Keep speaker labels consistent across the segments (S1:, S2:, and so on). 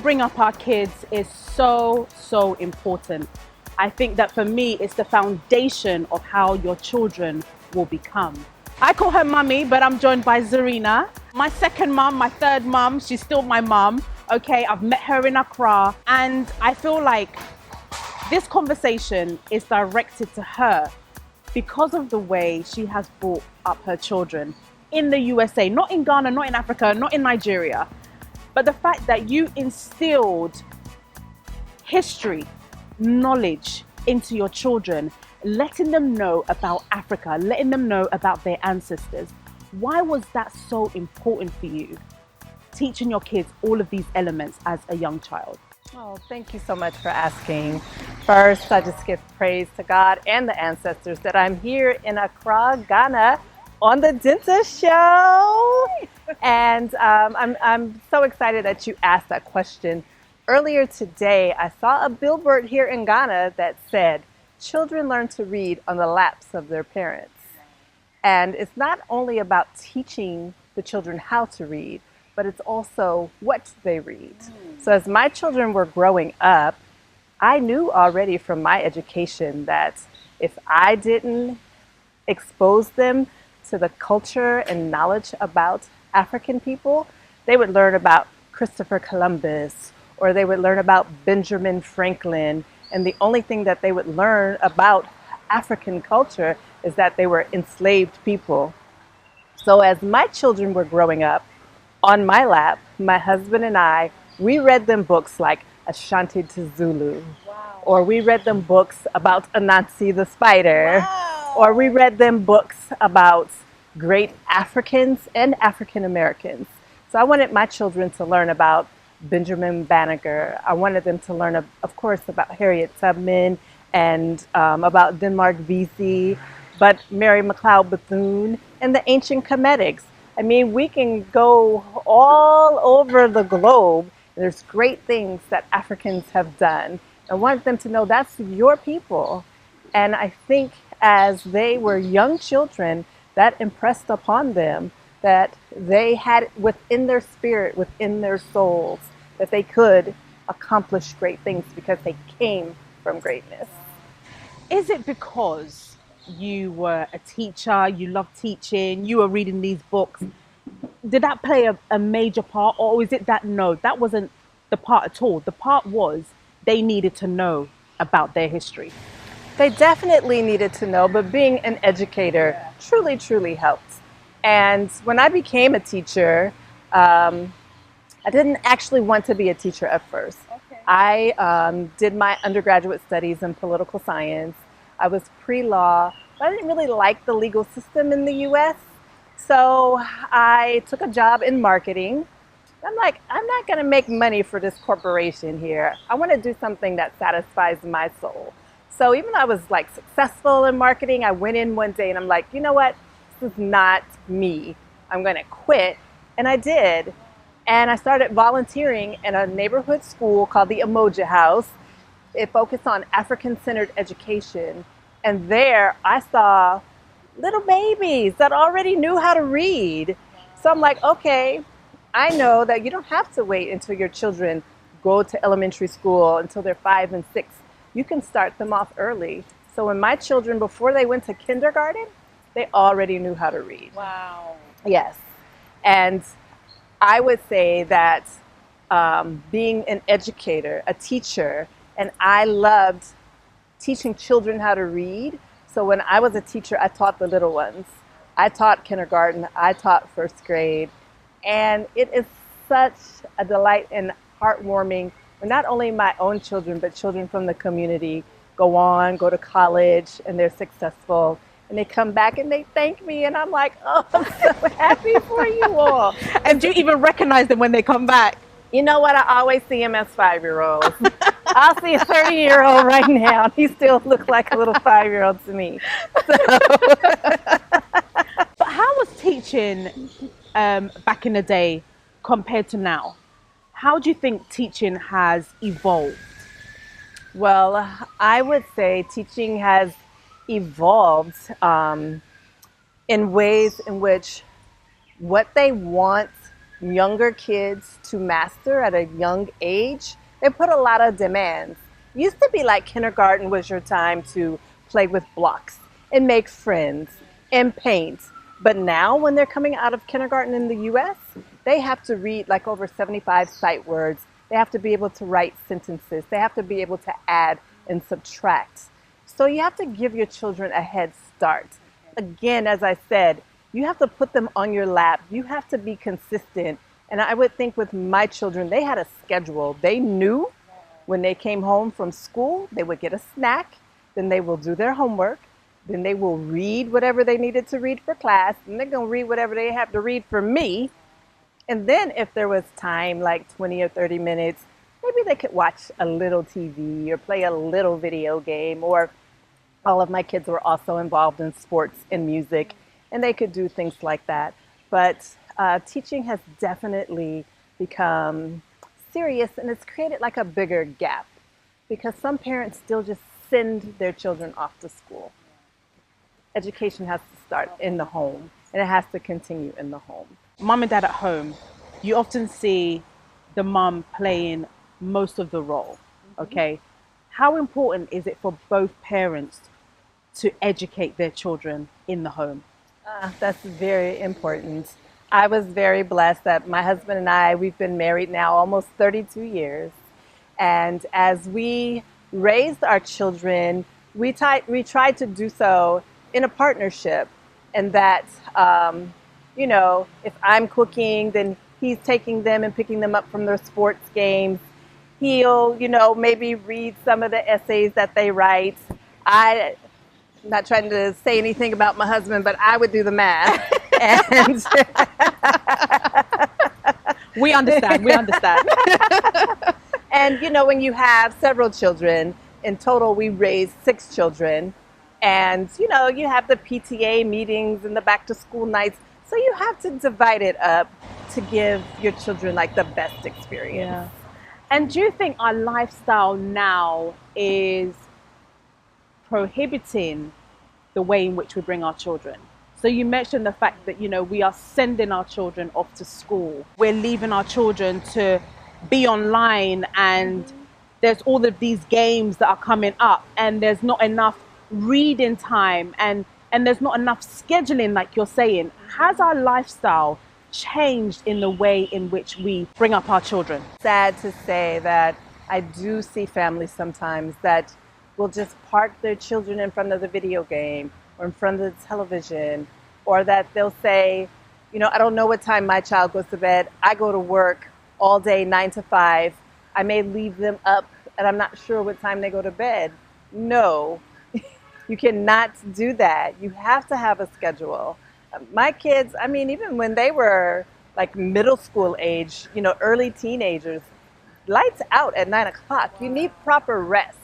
S1: bring up our kids is so important. I think that for me, it's the foundation of how your children will become. I call her mummy, but I'm joined by Zarina. My second mum, my third mum, she's still my mum. Okay, I've met her in Accra, and I feel like this conversation is directed to her because of the way she has brought up her children in the USA, not in Ghana, not in Africa, not in Nigeria. But the fact that you instilled history, knowledge into your children, letting them know about Africa, letting them know about their ancestors. Why was that so important for you, teaching your kids all of these elements as a young child?
S2: Oh, thank you so much for asking. First, I just give praise to God and the ancestors that I'm here in Accra, Ghana, on the Dentist Show. And I'm so excited that you asked that question. Earlier today, I saw a billboard here in Ghana that said, "Children learn to read on the laps of their parents." And it's not only about teaching the children how to read, but it's also what they read. So as my children were growing up, I knew already from my education that if I didn't expose them to the culture and knowledge about African people, they would learn about Christopher Columbus, or they would learn about Benjamin Franklin, and the only thing that they would learn about African culture is that they were enslaved people. So as my children were growing up, on my lap, my husband and I, we read them books like Ashanti to Zulu, or we read them books about Anansi the spider, or we read them books about great Africans and African Americans. So I wanted my children to learn about Benjamin Banneker. I wanted them to learn, of course, about Harriet Tubman and about Denmark Vesey, but Mary McLeod Bethune and the ancient Cometics. I mean, we can go all over the globe. There's great things that Africans have done. I wanted them to know that's your people. And I think as they were young children, that impressed upon them that they had within their spirit, within their souls, that they could accomplish great things because they came from greatness.
S1: Is it because you were a teacher, you loved teaching, you were reading these books? Did that play a major part, or is it that no, that wasn't the part at all? The part was they needed to know about their history.
S2: They definitely needed to know, but being an educator truly helped. And when I became a teacher, I didn't actually want to be a teacher at first. Okay. I did my undergraduate studies in political science. I was pre-law, but I didn't really like the legal system in the US. So I took a job in marketing. I'm like, I'm not going to make money for this corporation here. I want to do something that satisfies my soul. So even though I was like successful in marketing, I went in one day and I'm like, you know what? This is not me. I'm going to quit. And I did. And I started volunteering in a neighborhood school called the Emoji House. It focused on African-centered education. And there I saw little babies that already knew how to read. So I'm like, okay, I know that you don't have to wait until your children go to elementary school until they're 5 and 6. You can start them off early. So when my children, before they went to kindergarten, they already knew how to read.
S1: Wow.
S2: Yes. And I would say that being an educator, a teacher, and I loved teaching children how to read. So when I was a teacher, I taught the little ones. I taught kindergarten, I taught first grade. And it is such a delight and heartwarming when not only my own children, but children from the community go to college, and they're successful. And they come back and they thank me, and I'm like, oh, I'm so happy for you all.
S1: And do you even recognize them when they come back?
S2: You know what? I always see them as 5-year-olds. I'll see a 30-year-old right now, and he still looks like a little 5-year-old to me. So.
S1: But how was teaching back in the day compared to now? How do you think teaching has evolved?
S2: Well, I would say teaching has evolved in ways in which what they want younger kids to master at a young age, they put a lot of demands. It used to be like kindergarten was your time to play with blocks and make friends and paint. But now when they're coming out of kindergarten in the US, they have to read like over 75 sight words. They have to be able to write sentences. They have to be able to add and subtract. So you have to give your children a head start. Again, as I said, you have to put them on your lap. You have to be consistent. And I would think with my children, they had a schedule. They knew when they came home from school, they would get a snack, then they will do their homework, then they will read whatever they needed to read for class, and they're going to read whatever they have to read for me. And then if there was time, like 20 or 30 minutes, maybe they could watch a little TV or play a little video game. Or all of my kids were also involved in sports and music, and they could do things like that. But teaching has definitely become serious, and it's created like a bigger gap because some parents still just send their children off to school. Education has to start in the home, and it has to continue in the home.
S1: Mom and dad at home, you often see the mom playing most of the role, okay? How important is it for both parents to educate their children in the home?
S2: That's very important. I was very blessed that my husband and I, we've been married now almost 32 years. And as we raised our children, we tried to do so in a partnership, and that, you know, if I'm cooking, then he's taking them and picking them up from their sports games. He'll, you know, maybe read some of the essays that they write. I'm not trying to say anything about my husband, but I would do the math. And
S1: we understand.
S2: And, you know, when you have several children, in total we raised 6 children. And, you know, you have the PTA meetings and the back to school nights. So you have to divide it up to give your children like the best experience.
S1: Yeah. And do you think our lifestyle now is prohibiting the way in which we bring our children? So you mentioned the fact that, you know, we are sending our children off to school. We're leaving our children to be online, and there's all of these games that are coming up, and there's not enough reading time, and there's not enough scheduling, like you're saying. Has our lifestyle changed in the way in which we bring up our children?
S2: Sad to say that I do see families sometimes that will just park their children in front of the video game or in front of the television, or that they'll say, you know, I don't know what time my child goes to bed. I go to work all day, 9 to 5. I may leave them up and I'm not sure what time they go to bed. No, you cannot do that. You have to have a schedule. My kids, I mean, even when they were like middle school age, you know, early teenagers, lights out at 9 o'clock. You need proper rest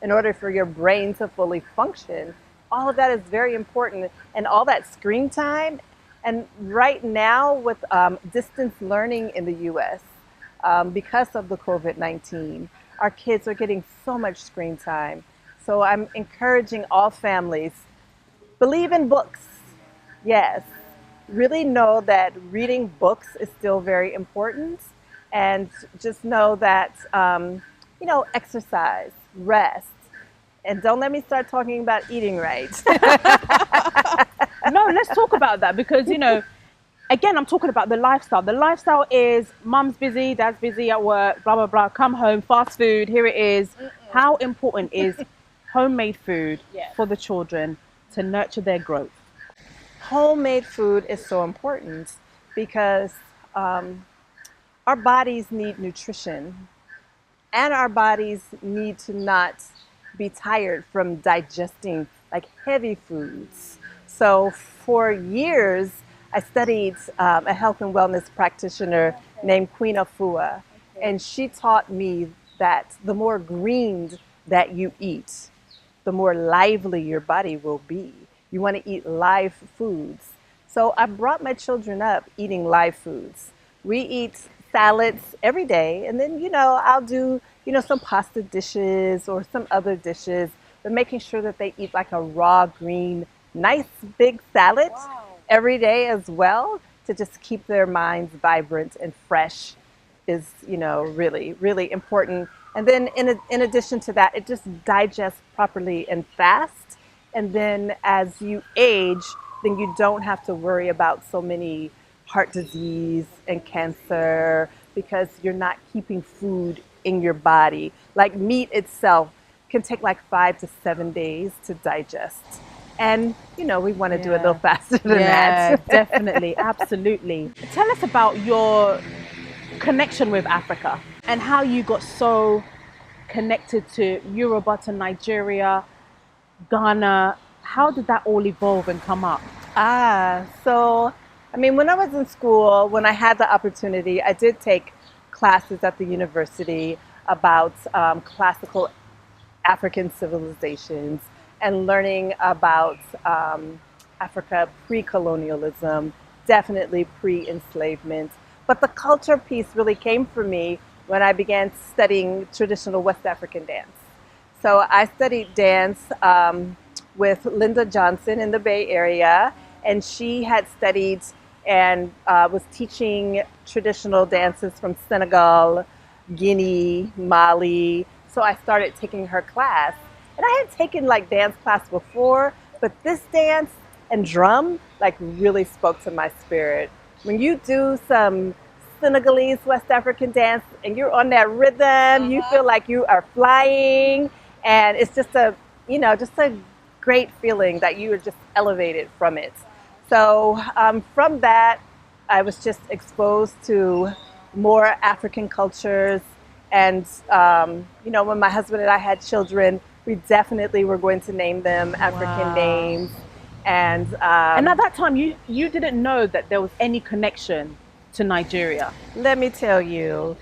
S2: in order for your brain to fully function. All of that is very important, and all that screen time. And right now with distance learning in the US, because of the COVID-19, our kids are getting so much screen time. So I'm encouraging all families, believe in books. Yes, really know that reading books is still very important, and just know that, you know, exercise, rest. And don't let me start talking about eating right.
S1: No, let's talk about that, because, you know, again, I'm talking about the lifestyle. The lifestyle is mom's busy, dad's busy at work, blah, blah, blah, come home, fast food, here it is. How important is homemade food for the children to nurture their growth?
S2: Homemade food is so important because our bodies need nutrition, and our bodies need to not be tired from digesting like heavy foods. So for years, I studied a health and wellness practitioner named Queen Afua, and she taught me that the more greens that you eat, the more lively your body will be. You want to eat live foods. So I brought my children up eating live foods. We eat salads every day, and then, you know, I'll do, you know, some pasta dishes or some other dishes, but making sure that they eat like a raw green, nice big salad every day as well, to just keep their minds vibrant and fresh is, really, really important. And then in addition to that, it just digests properly and fast. And then as you age, then you don't have to worry about so many heart disease and cancer because you're not keeping food in your body. Like meat itself can take like 5 to 7 days to digest. And, we want to do a little faster than that.
S1: Definitely. Absolutely. Tell us about your connection with Africa and how you got so connected to Yoruba, to Nigeria, Ghana. How did that all evolve and come up?
S2: So, when I was in school, when I had the opportunity, I did take classes at the university about classical African civilizations and learning about Africa pre-colonialism, definitely pre-enslavement. But the culture piece really came for me when I began studying traditional West African dance. So I studied dance with Linda Johnson in the Bay Area, and she had studied and was teaching traditional dances from Senegal, Guinea, Mali. So I started taking her class. And I had taken like dance class before, but this dance and drum like really spoke to my spirit. When you do some Senegalese West African dance and you're on that rhythm, you feel like you are flying, and it's just a great feeling that you are just elevated from it. So from that, I was just exposed to more African cultures. And, when my husband and I had children, we definitely were going to name them African names. And
S1: at that time, you didn't know that there was any connection to Nigeria.
S2: Let me tell you.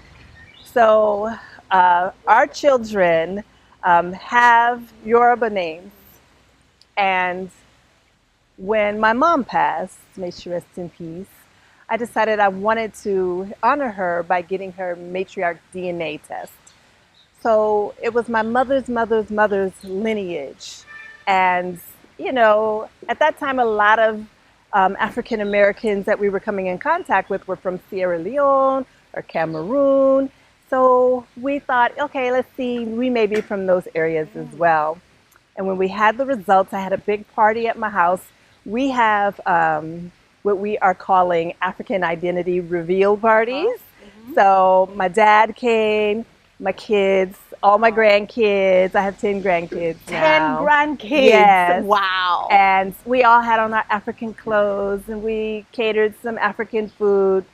S2: So our children have Yoruba names. And when my mom passed, may she rest in peace, I decided I wanted to honor her by getting her matriarch DNA test. So it was my mother's lineage. And, at that time, a lot of African Americans that we were coming in contact with were from Sierra Leone or Cameroon. So we thought, okay, let's see, we may be from those areas as well. And when we had the results, I had a big party at my house. We have what we are calling African identity reveal parties. So my dad came, my kids, all my grandkids. I have 10 grandkids now.
S1: 10 grandkids?
S2: Yes.
S1: Wow.
S2: And we all had on our African clothes, and we catered some African food.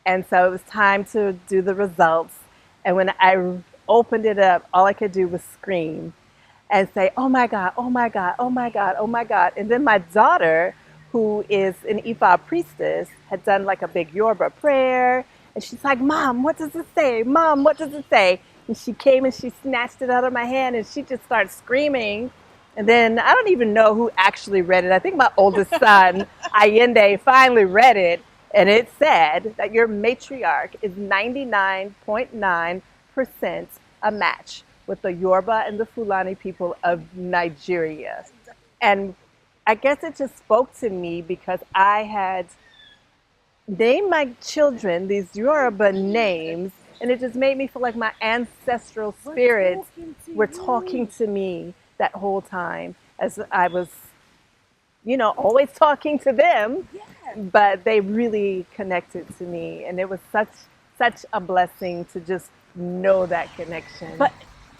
S2: And so it was time to do the results. And when I opened it up, all I could do was scream and say, oh my God, oh my God, oh my God, oh my God. And then my daughter, who is an Ifa priestess, had done like a big Yoruba prayer. And she's like, Mom, what does it say? Mom, what does it say? And she came and she snatched it out of my hand and she just started screaming. And then I don't even know who actually read it. I think my oldest son, Allende, finally read it. And it said that your matriarch is 99.9% a match with the Yoruba and the Fulani people of Nigeria. And I guess it just spoke to me because I had named my children these Yoruba names, and it just made me feel like my ancestral spirits were talking to me that whole time as I was, always talking to them, but they really connected to me. And it was such a blessing to just know that connection.
S1: But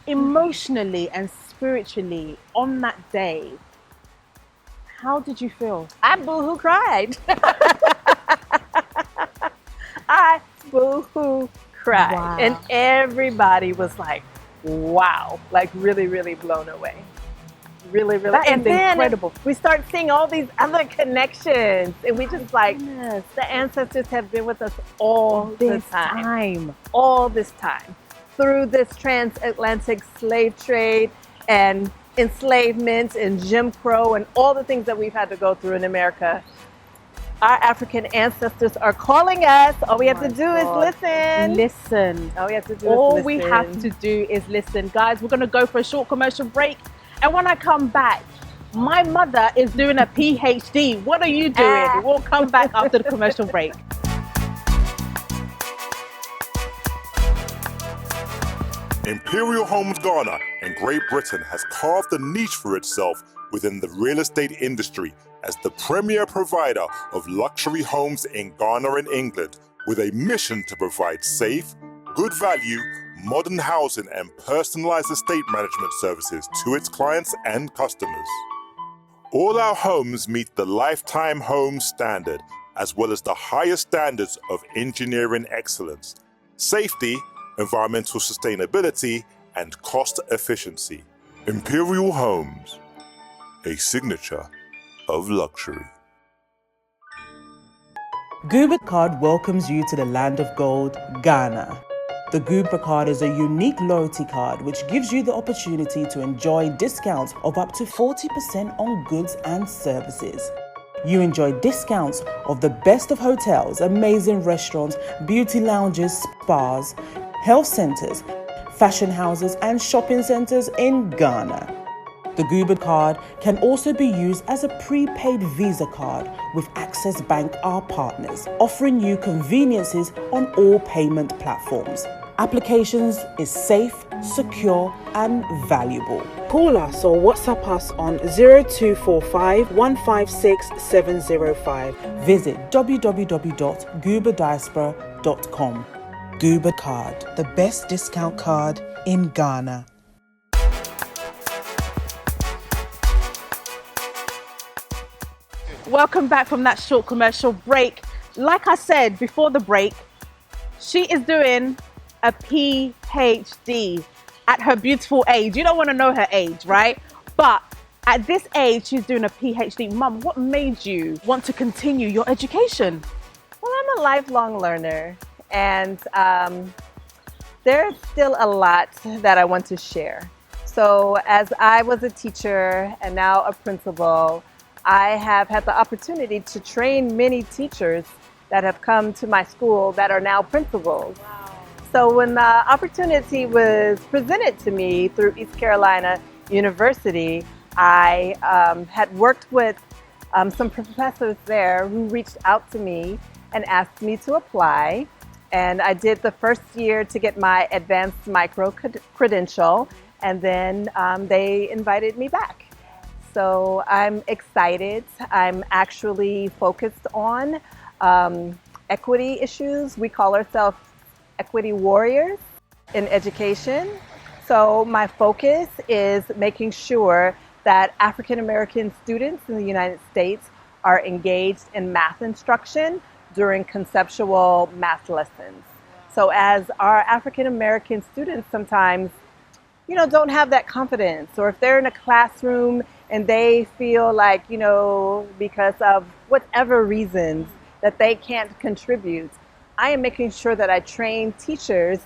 S1: emotionally and spiritually on that day, how did you feel?
S2: I boo-hoo cried. I boo-hoo cried.
S1: Wow.
S2: And everybody was like, wow, like really, really blown away. Really, really.
S1: That
S2: and
S1: is
S2: then
S1: incredible.
S2: We start seeing all these other connections, and we just the ancestors have been with us all this time. All this time. Through this transatlantic slave trade and enslavement and Jim Crow and all the things that we've had to go through in America. Our African ancestors are calling us. All we have to do is listen.
S1: Listen.
S2: All we have to do
S1: All we have to do is listen. Guys, we're going to go for a short commercial break. And when I come back, My mother is doing a PhD. What are you doing? We'll come back after the commercial break.
S3: Imperial Homes Ghana in Great Britain has carved a niche for itself within the real estate industry as the premier provider of luxury homes in Ghana and England, with a mission to provide safe, good value, modern housing and personalized estate management services to its clients and customers. All our homes meet the Lifetime Home Standard, as well as the highest standards of engineering excellence, safety, environmental sustainability, and cost efficiency. Imperial Homes, a signature of luxury.
S4: Guba Card welcomes you to the land of gold, Ghana. The Guba Card is a unique loyalty card which gives you the opportunity to enjoy discounts of up to 40% on goods and services. You enjoy discounts of the best of hotels, amazing restaurants, beauty lounges, spas, health centers, fashion houses, and shopping centers in Ghana. The Guba card can also be used as a prepaid Visa card with Access Bank, our partners, offering you conveniences on all payment platforms. Applications is safe, secure, and valuable. Call us or WhatsApp us on 0245 156 705. Visit www.gubadiaspora.com. Guba Card, the best discount card in Ghana.
S1: Welcome back from that short commercial break. Like I said before the break, she is doing a PhD at her beautiful age. You don't want to know her age, right? But at this age, she's doing a PhD. Mum, what made you want to continue your education?
S2: Well, I'm a lifelong learner, and there's still a lot that I want to share. So as I was a teacher and now a principal, I have had the opportunity to train many teachers that have come to my school that are now principals. Wow. So when the opportunity was presented to me through East Carolina University, I had worked with some professors there who reached out to me and asked me to apply. And I did the first year to get my advanced micro credential, and then they invited me back. So I'm excited. I'm actually focused on equity issues. We call ourselves equity warriors in education. So my focus is making sure that African American students in the United States are engaged in math instruction during conceptual math lessons. So as our African American students sometimes, don't have that confidence, or if they're in a classroom and they feel like, because of whatever reasons that they can't contribute, I am making sure that I train teachers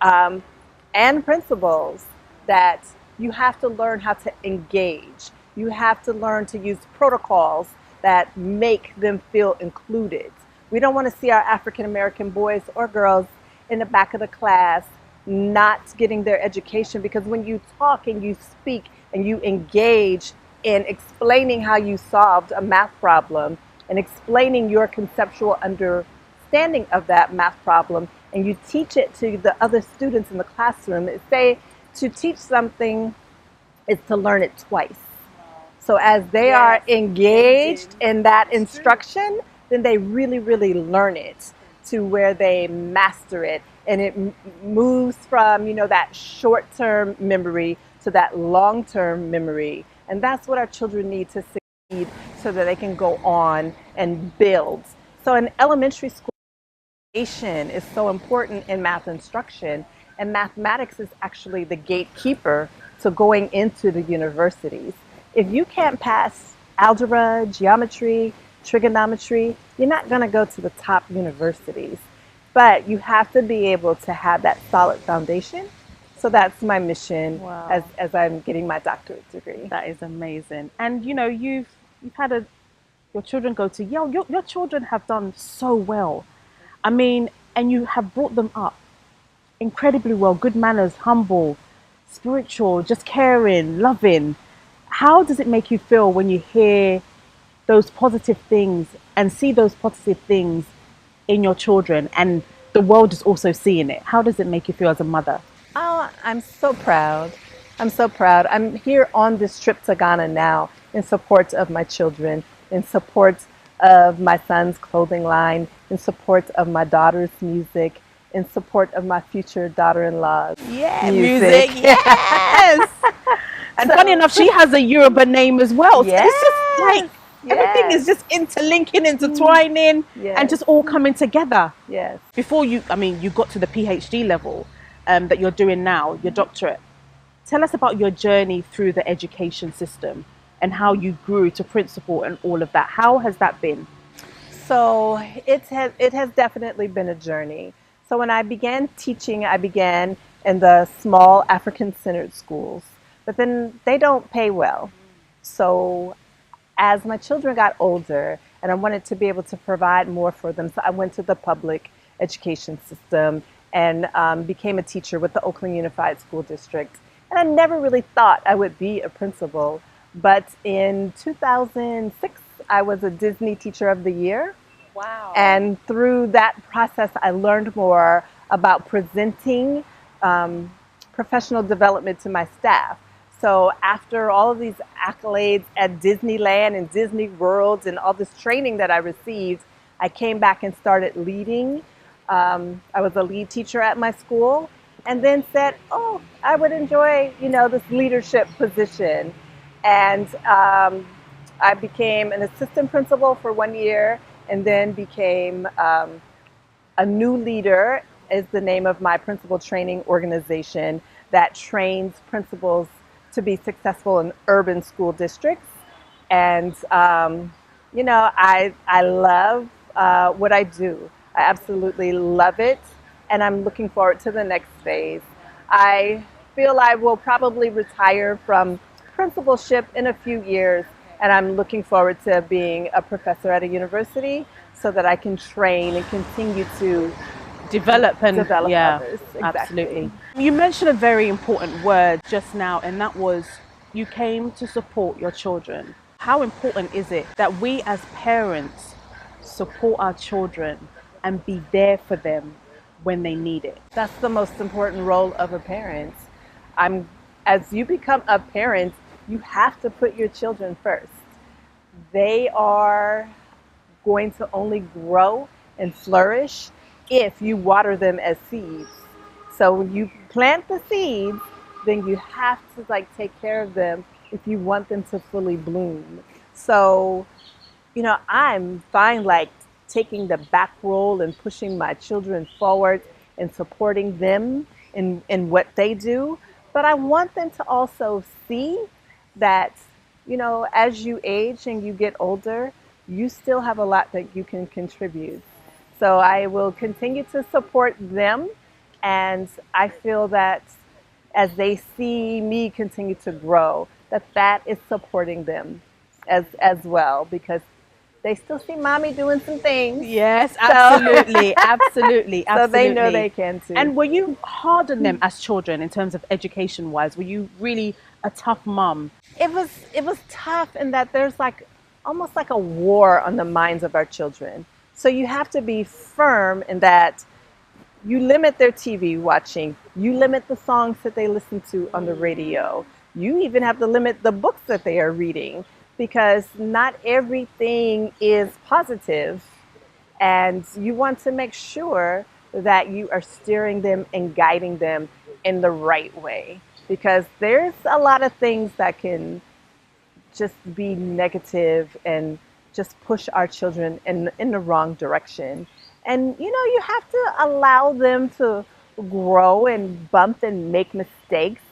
S2: and principals that you have to learn how to engage. You have to learn to use protocols that make them feel included. We don't want to see our African American boys or girls in the back of the class not getting their education, because when you talk and you speak and you engage in explaining how you solved a math problem and explaining your conceptual understanding of that math problem, and you teach it to the other students in the classroom, to teach something is to learn it twice. So as they are engaged in that instruction, then they really, really learn it to where they master it. And it moves from, that short-term memory to that long-term memory. And that's what our children need to succeed so that they can go on and build. So in elementary school, education is so important in math instruction, and mathematics is actually the gatekeeper to going into the universities. If you can't pass algebra, geometry, trigonometry, you're not going to go to the top universities. But you have to be able to have that solid foundation. So that's my mission. Wow. as I'm getting my doctorate degree.
S1: That is amazing. And you've had your children go to Yale. Your children have done so well. I mean, and you have brought them up incredibly well. Good manners, humble, spiritual, just caring, loving. How does it make you feel when you hear those positive things and see those positive things in your children, and the world is also seeing it? How does it make you feel as a mother?
S2: Oh, I'm so proud. I'm so proud. I'm here on this trip to Ghana now in support of my children, in support of my son's clothing line, in support of my daughter's music, in support of my future daughter-in-law's music.
S1: Yes. And funny enough, she has a Yoruba name as well. So it's just like everything is just interlinking, intertwining, and just all coming together.
S2: Yes.
S1: Before you got to the PhD level that you're doing now, your doctorate. Tell us about your journey through the education system and how you grew to principal and all of that. How has that been?
S2: So it has definitely been a journey. So when I began teaching, I began in the small African-centered schools, but then they don't pay well. So as my children got older and I wanted to be able to provide more for them, so I went to the public education system and became a teacher with the Oakland Unified School District. And I never really thought I would be a principal, but in 2006, I was a Disney Teacher of the Year.
S1: Wow.
S2: And through that process, I learned more about presenting professional development to my staff. So after all of these accolades at Disneyland and Disney World and all this training that I received, I came back and started leading. I was a lead teacher at my school, and then said, oh, I would enjoy, this leadership position. And I became an assistant principal for 1 year, and then became a new leader, is the name of my principal training organization that trains principals to be successful in urban school districts. And, I love what I do. I absolutely love it. And I'm looking forward to the next phase. I feel I will probably retire from principalship in a few years, and I'm looking forward to being a professor at a university so that I can train and continue to
S1: develop others.
S2: Exactly.
S1: Absolutely. You mentioned a very important word just now, and that was you came to support your children. How important is it that we as parents support our children and be there for them when they need it?
S2: That's the most important role of a parent. As you become a parent, you have to put your children first. They are going to only grow and flourish if you water them as seeds. So when you plant the seeds, then you have to take care of them if you want them to fully bloom. So, I'm fine taking the back role and pushing my children forward and supporting them in what they do. But I want them to also see that, as you age and you get older, you still have a lot that you can contribute. So I will continue to support them. And I feel that as they see me continue to grow, that is supporting them as well, because they still see mommy doing some things.
S1: Yes, absolutely, absolutely, absolutely.
S2: So they know they can too.
S1: And were you hard on them as children in terms of education-wise? Were you really a tough mom?
S2: It was tough in that there's almost like a war on the minds of our children. So you have to be firm in that you limit their TV watching, you limit the songs that they listen to on the radio. You even have to limit the books that they are reading, because not everything is positive, and you want to make sure that you are steering them and guiding them in the right way, because there's a lot of things that can just be negative and just push our children in the wrong direction. And you have to allow them to grow and bump and make mistakes.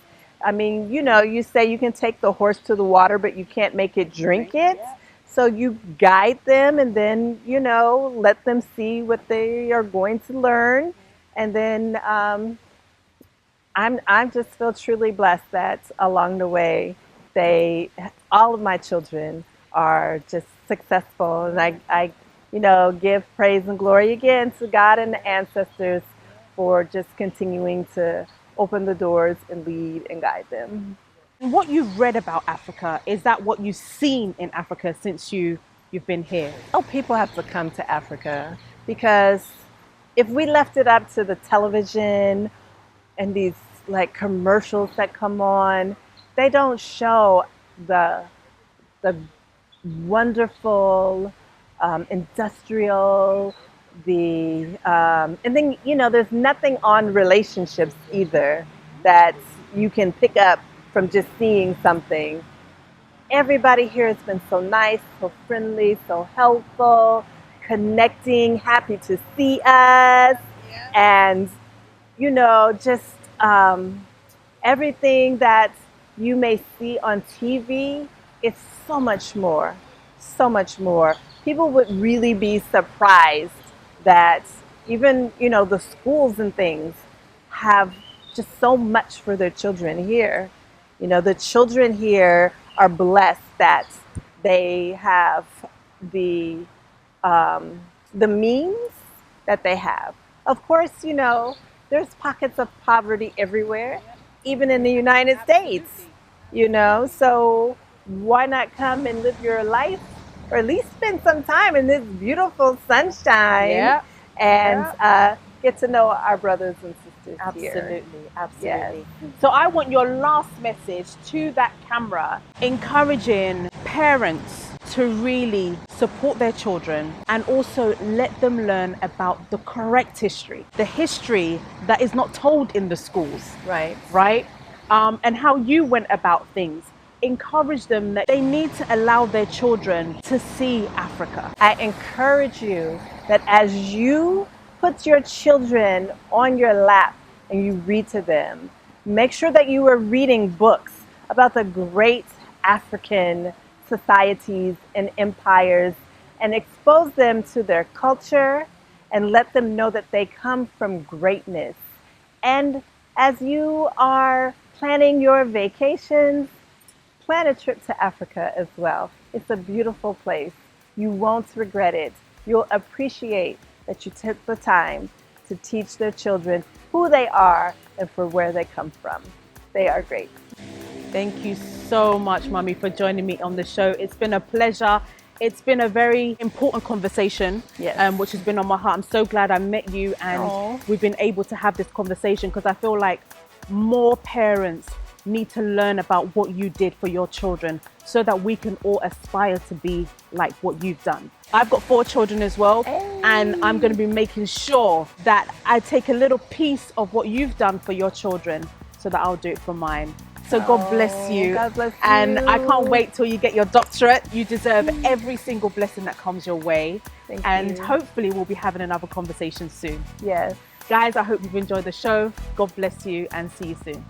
S2: I mean, you say you can take the horse to the water, but you can't make it drink it. So you guide them, and then, let them see what they are going to learn. And then I just feel truly blessed that along the way, all of my children are just successful. And I give praise and glory again to God and the ancestors for just continuing to open the doors and lead and guide them.
S1: What you've read about Africa, is that what you've seen in Africa since you've been here?
S2: Oh, people have to come to Africa, because if we left it up to the television and these like commercials that come on, they don't show the wonderful industrial, and then, you know, there's nothing on relationships either that you can pick up from just seeing something. Everybody here has been so nice, so friendly, so helpful, connecting, happy to see us, and, you know, just everything that you may see on TV, it's so much more, so much more. People would really be surprised that even, you know, the schools and things have just so much for their children here. You know, the children here are blessed that they have the means that they have. Of course, you know, there's pockets of poverty everywhere, even in the United States, you know, so why not come and live your life, or at least spend some time in this beautiful sunshine and get to know our brothers and sisters here.
S1: Absolutely, absolutely.
S2: Yes.
S1: So I want your last message to that camera, encouraging parents to really support their children and also let them learn about the correct history, the history that is not told in the schools.
S2: Right.
S1: Right? And how you went about things. Encourage them that they need to allow their children to see Africa.
S2: I encourage you that as you put your children on your lap and you read to them, make sure that you are reading books about the great African societies and empires, and expose them to their culture and let them know that they come from greatness. And as you are planning your vacations, plan a trip to Africa as well. It's a beautiful place. You won't regret it. You'll appreciate that you took the time to teach their children who they are and for where they come from. They are great.
S1: Thank you so much, Mummy, for joining me on the show. It's been a pleasure. It's been a very important conversation, which has been on my heart. I'm so glad I met you and we've been able to have this conversation, because I feel like more parents need to learn about what you did for your children so that we can all aspire to be like what you've done. I've got 4 children as well, and I'm going to be making sure that I take a little piece of what you've done for your children so that I'll do it for mine. So God bless you.
S2: God bless you.
S1: And I can't wait till you get your doctorate. You deserve every single blessing that comes your way.
S2: Thank
S1: and
S2: you.
S1: Hopefully we'll be having another conversation soon.
S2: Yes.
S1: Guys, I hope you've enjoyed the show. God bless you and see you soon.